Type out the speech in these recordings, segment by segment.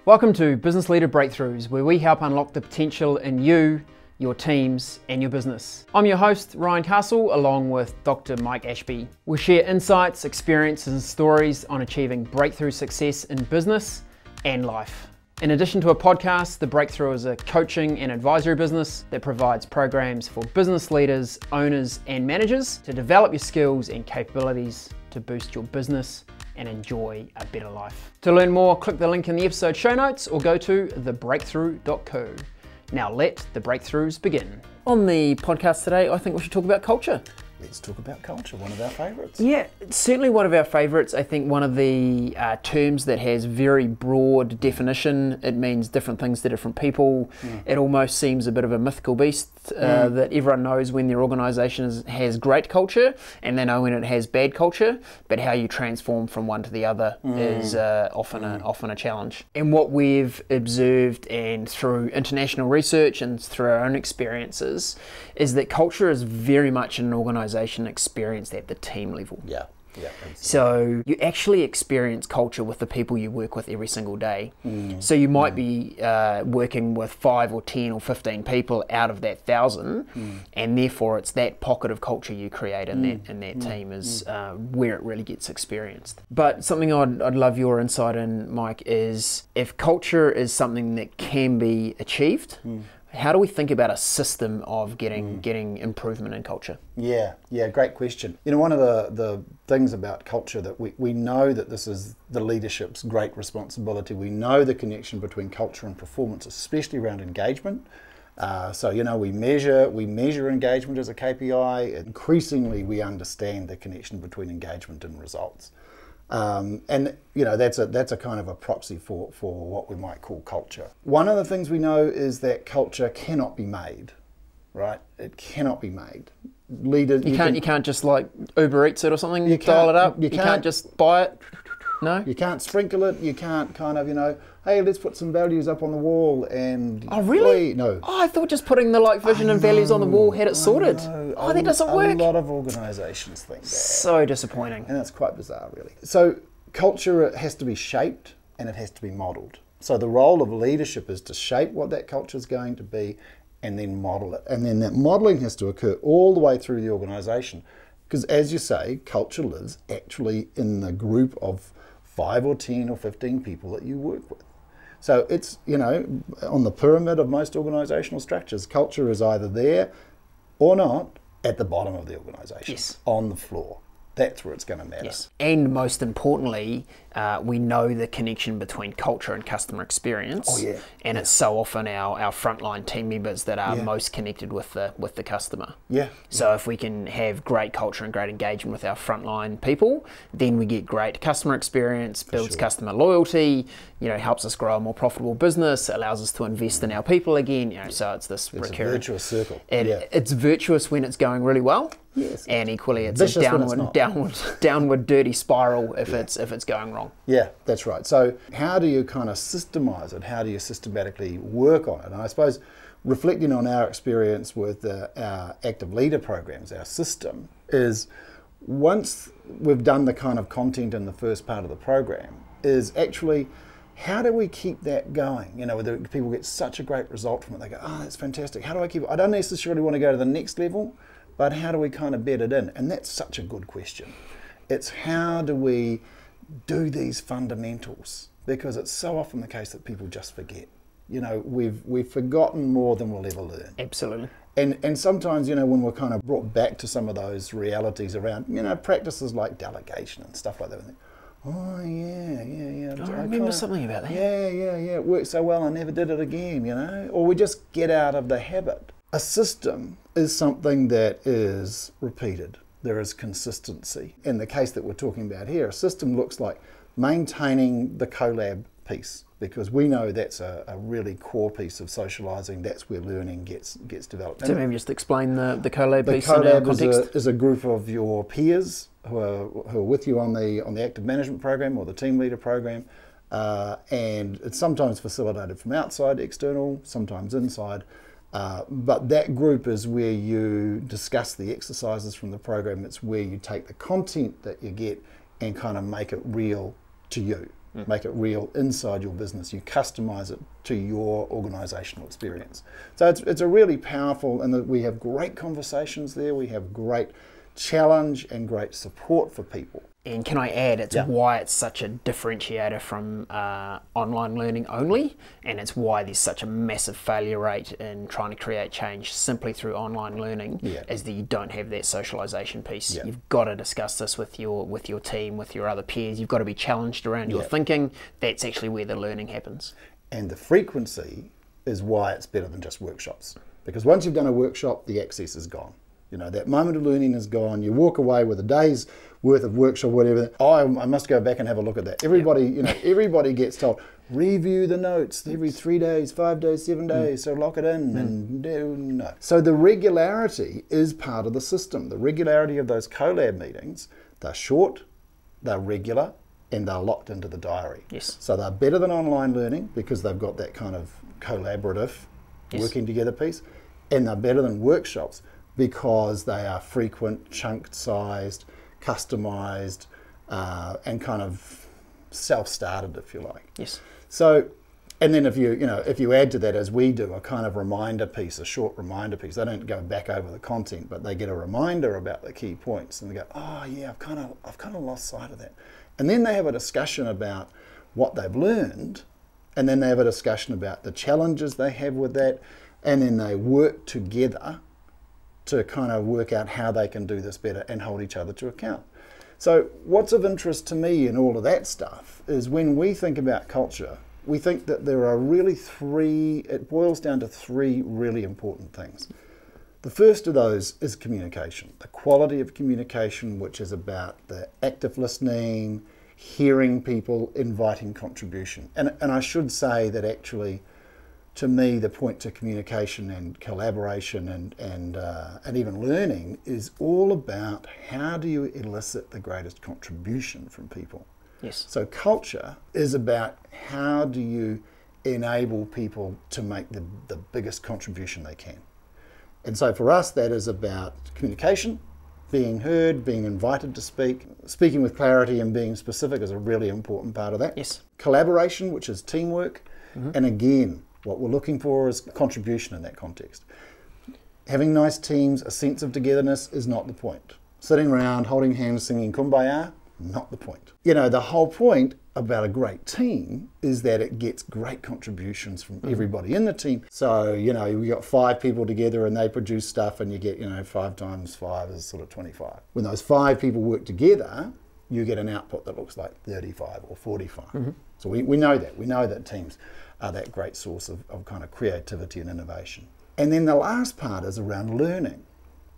Welcome to Business Leader Breakthroughs, where we help unlock the potential in you, your teams, and your business. I'm your host, Ryan Castle, along with Dr. Mike Ashby. We'll share insights, experiences, and stories on achieving breakthrough success in business and life. In addition to a podcast, The Breakthrough is a coaching and advisory business that provides programs for business leaders, owners, and managers to develop your skills and capabilities to boost your business and enjoy a better life. To learn more, click the link in the episode show notes or go to thebreakthrough.co. Now let the breakthroughs begin. On the podcast today, I think we should talk about culture. Let's talk about culture, one of our favourites. Yeah, certainly one of our favourites. I think one of the terms that has very broad definition. It means different things to different people. It almost seems a bit of a mythical beast that everyone knows when their organisation has great culture and they know when it has bad culture, but how you transform from one to the other is often a challenge. And what we've observed, and through international research and through our own experiences, is that culture is very much an organisation experience at the team level. Yeah. So you actually experience culture with the people you work with every single day. So you might be working with 5 or 10 or 15 people out of that 1,000, and therefore it's that pocket of culture you create in that team is where it really gets experienced. But something I'd love your insight in, Mike, is if culture is something that can be achieved, how do we think about a system of getting improvement in culture? Yeah, great question. You know, one of the things about culture that we know that this is the leadership's great responsibility. We know the connection between culture and performance, especially around engagement. So, you know, we measure engagement as a KPI. Increasingly, we understand the connection between engagement and results. And you know, that's a kind of a proxy for what we might call culture. One of the things we know is that culture cannot be made, right? It cannot be made. Leaders, you can't just like Uber Eats it or something. You dial it up. You can't just buy it. No. You can't sprinkle it. You can't kind of, you know, hey, let's put some values up on the wall and... Oh, really? Wait, no. Oh, I thought just putting the vision and values on the wall had it sorted. Oh, that doesn't work. A lot of organisations think that. So disappointing. And it's quite bizarre, really. So culture has to be shaped and it has to be modelled. So the role of leadership is to shape what that culture is going to be and then model it. And then that modelling has to occur all the way through the organisation. Because as you say, culture lives actually in the group of 5 or 10 or 15 people that you work with. So it's, you know, on the pyramid of most organisational structures, culture is either there or not at the bottom of the organisation, on the floor. That's where it's going to matter. Yes. And most importantly, we know the connection between culture and customer experience. Oh, yeah. And it's so often our frontline team members that are most connected with the customer. Yeah. So if we can have great culture and great engagement with our frontline people, then we get great customer experience, builds customer loyalty, you know, helps us grow a more profitable business, allows us to invest in our people again, you know, so it's this recurring. A virtuous circle. It's virtuous when it's going really well. Yes. And equally it's a downward dirty spiral if it's going wrong. Yeah, that's right. So how do you kind of systemize it? How do you systematically work on it? And I suppose reflecting on our experience with our active leader programs, our system is once we've done the kind of content in the first part of the program is actually how do we keep that going? You know, whether people get such a great result from it, they go, oh, that's fantastic. How do I keep it? I don't necessarily want to go to the next level, but how do we kind of bed it in? And that's such a good question. It's how do we do these fundamentals? Because it's so often the case that people just forget. You know, we've forgotten more than we'll ever learn. Absolutely. And sometimes, you know, when we're kind of brought back to some of those realities around, you know, practices like delegation and stuff like that, we think, oh, yeah. I remember something about that. Yeah. It worked so well, I never did it again, you know? Or we just get out of the habit. A system is something that is repeated. There is consistency. In the case that we're talking about here, a system looks like maintaining the collab piece, because we know that's a really core piece of socialising. That's where learning gets developed. So maybe just explain the collab piece in our context. The collab is a group of your peers who are with you on the active management program or the team leader program, and it's sometimes facilitated from outside, external, sometimes inside. But that group is where you discuss the exercises from the program. It's where you take the content that you get and kind of make it real to you. make it real inside your business. You customize it to your organizational experience. So it's a really powerful, and we have great conversations there. We have great challenge and great support for people. And can I add, it's why it's such a differentiator from online learning only, and it's why there's such a massive failure rate in trying to create change simply through online learning, is that you don't have that socialization piece. You've got to discuss this with your team, with your other peers. You've got to be challenged around your thinking. That's actually where the learning happens. And the frequency is why it's better than just workshops. Because once you've done a workshop, the access is gone. You know, that moment of learning is gone. You walk away with a day's worth of workshop, whatever. Oh, I must go back and have a look at that. Everybody, you know, everybody gets told, review the notes every 3 days, 5 days, 7 days, so lock it in. And no. So the regularity is part of the system. The regularity of those collab meetings, they're short, they're regular, and they're locked into the diary. Yes. So they're better than online learning because they've got that kind of collaborative working together piece, and they're better than workshops because they are frequent, chunked sized, customized, and kind of self-started, if you like. Yes. So, and then if you add to that, as we do, a kind of reminder piece, a short reminder piece. They don't go back over the content, but they get a reminder about the key points, and they go, oh yeah, I've kind of lost sight of that. And then they have a discussion about what they've learned, and then they have a discussion about the challenges they have with that, and then they work together to kind of work out how they can do this better and hold each other to account. So what's of interest to me in all of that stuff is when we think about culture, we think that there are really it boils down to 3 really important things. The first of those is communication, the quality of communication, which is about the active listening, hearing people, inviting contribution. And I should say that actually, to me, the point to communication and collaboration and even learning is all about how do you elicit the greatest contribution from people. Yes. So culture is about how do you enable people to make the biggest contribution they can. And so for us, that is about communication, being heard, being invited to speak, speaking with clarity and being specific is a really important part of that. Yes. Collaboration, which is teamwork, and again, what we're looking for is contribution in that context. Having nice teams, a sense of togetherness is not the point. Sitting around, holding hands, singing Kumbaya, not the point. You know, the whole point about a great team is that it gets great contributions from everybody in the team. So, you know, we got 5 people together and they produce stuff and you get, 5 times 5 is sort of 25. When those 5 people work together, you get an output that looks like 35 or 45. So we know that. We know that teams are that great source of kind of creativity and innovation. And then the last part is around learning,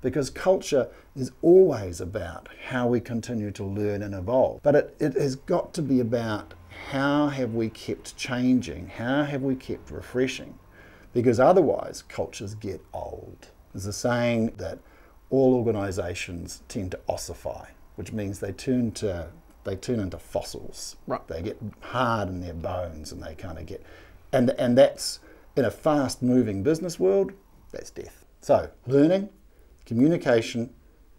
because culture is always about how we continue to learn and evolve. But it has got to be about how have we kept changing, how have we kept refreshing, because otherwise cultures get old. There's a saying that all organizations tend to ossify, which means they turn into fossils. Right. They get hard in their bones and they kind of get, and that's, in a fast moving business world, that's death. So learning, communication,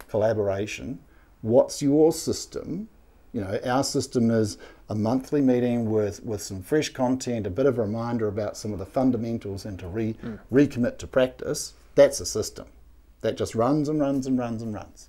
collaboration, what's your system? Our system is a monthly meeting with some fresh content, a bit of a reminder about some of the fundamentals and to recommit to practice. That's a system that just runs and runs and runs and runs.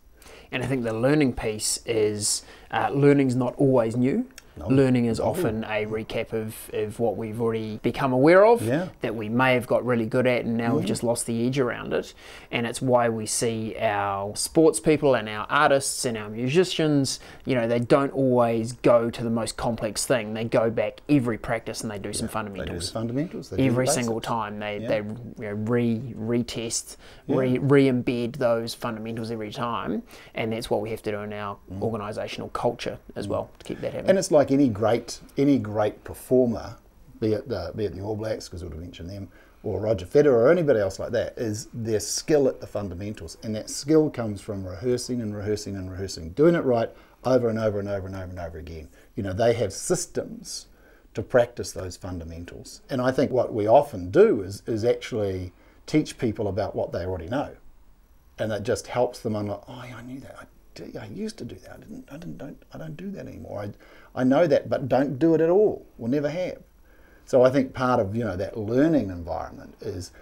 And I think the learning piece is, learning's not always new. No. Learning is often a recap of what we've already become aware of, that we may have got really good at and now we've just lost the edge around it. And it's why we see our sports people and our artists and our musicians, they don't always go to the most complex thing. They go back every practice and they do some fundamentals. They do the fundamentals. Every single time they retest, re-embed those fundamentals every time. And that's what we have to do in our organisational culture as well to keep that happening. And it's like any great performer, be it the All Blacks, because we'll mention them, or Roger Federer or anybody else like that, is their skill at the fundamentals. And that skill comes from rehearsing and rehearsing and rehearsing, doing it right over and over and over and over and over again. They have systems to practice those fundamentals. And I think what we often do is actually teach people about what they already know. And that just helps them unlock, oh yeah, I knew that. gee, I used to do that. I don't do that anymore. I know that, but don't do it at all, or never have. So I think part of that learning environment is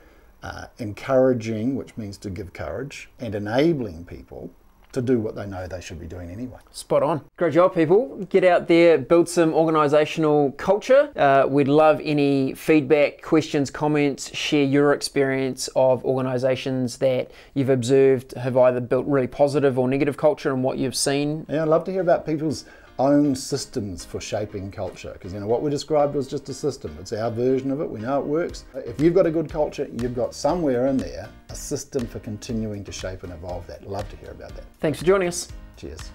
encouraging, which means to give courage, and enabling people to do what they know they should be doing anyway. Spot on. Great job, people. Get out there, build some organisational culture. We'd love any feedback, questions, comments. Share your experience of organisations that you've observed have either built really positive or negative culture and what you've seen. Yeah, I'd love to hear about people's own systems for shaping culture, because what we described was just a system. It's our version of it. We know it works. If you've got a good culture, you've got somewhere in there a system for continuing to shape and evolve that. Love to hear about that. Thanks for joining us. Cheers.